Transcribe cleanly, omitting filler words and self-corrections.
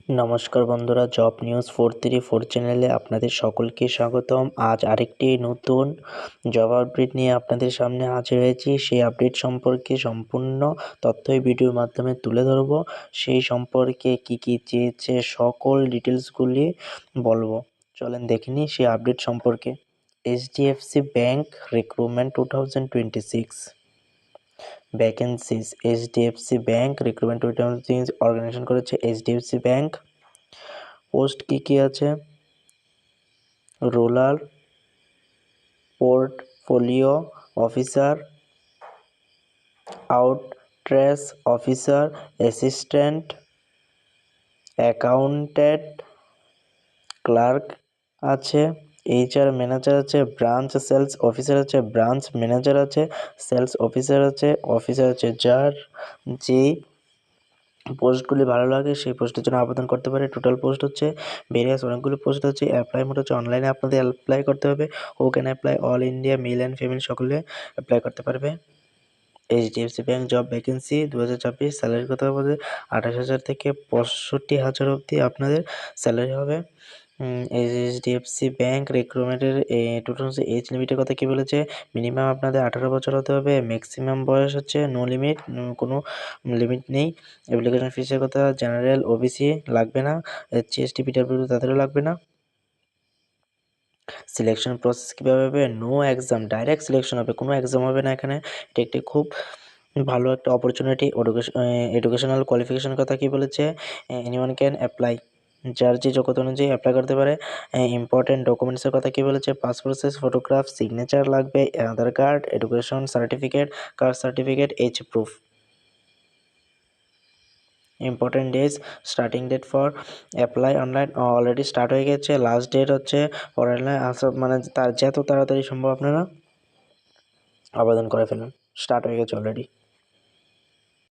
নমস্কার বন্ধুরা, job news 434 চ্যানেলে আপনাদের সকলকে স্বাগতম। আজ আরেকটি নতুন জব আপডেট নিয়ে আপনাদের সামনে হাজির হয়েছি। সেই আপডেট সম্পর্কে সম্পূর্ণ তথ্যই ভিডিওর মাধ্যমে তুলে ধরব। সেই সম্পর্কে কি চেয়েছে সকল ডিটেলসগুলি বলবো। চলেন দেখে নিই সেই আপডেট সম্পর্কে। HDFC bank recruitment 2026 vacancies. HDFC bank recruitment 2026 organisation করেছে এইচডিএফসি ব্যাংক। পোস্ট কি আছে? Rural portfolio officer, outreach officer, assistant accountant, clerk আছে, এইচআর ম্যানেজার আছে, ব্রাঞ্চ সেলস অফিসার আছে, ব্রাঞ্চ ম্যানেজার আছে, সেলস অফিসার আছে, যার যেই পোস্টগুলি ভালো লাগে সেই পোস্টের জন্য আবেদন করতে পারে। টোটাল পোস্ট হচ্ছে ভেরিয়াস অনেকগুলো পোস্ট হচ্ছে। অ্যাপ্লাই মোড হচ্ছে অনলাইনে আপনাদের অ্যাপ্লাই করতে হবে। Who can apply? All India male and female সকলে অ্যাপ্লাই করতে পারবে। HDFC bank job vacancy 2026। স্যালারির কথা বলতে 28,000 থেকে 65,000 অবধি আপনাদের স্যালারি হবে। এইচডিএফসি ব্যাংক রিক্রুটমেন্টের টোটাল এজ লিমিটের কথা কি বলেছে? মিনিমাম আপনাদের 18 বছর হতে হবে। ম্যাক্সিমাম বয়স হচ্ছে নো লিমিট, কোনো লিমিট নেই। অ্যাপ্লিকেশন ফিসের কথা, জেনারেল ওবিসি লাগবে না, এসসি পিডব্লিউডি তাদেরও লাগবে না। সিলেকশন প্রসেস কীভাবে হবে? নো এক্সাম, ডাইরেক্ট সিলেকশন হবে, কোনো এক্সাম হবে না এখানে। এটা একটি খুব ভালো একটা অপরচুনিটি। এডুকেশনাল কোয়ালিফিকেশনের কথা কি বলেছে? এনিওয়ান ক্যান অ্যাপ্লাই, যার যে যোগ্যতা অনুযায়ী অ্যাপ্লাই করতে পারে। ইম্পর্টেন্ট ডকুমেন্টসের কথা কি বলেছে? পাসপোর্ট সাইজ ফটোগ্রাফ, সিগনেচার লাগবে, Aadhaar card, education certificate, caste certificate, age proof. Important days, starting date for apply online already start হয়ে গেছে। লাস্ট ডেট হচ্ছে অনলাইন আসা, মানে তার যত তাড়াতাড়ি সম্ভব আপনারা আবেদন করে ফেলুন। স্টার্ট হয়ে গেছে অলরেডি।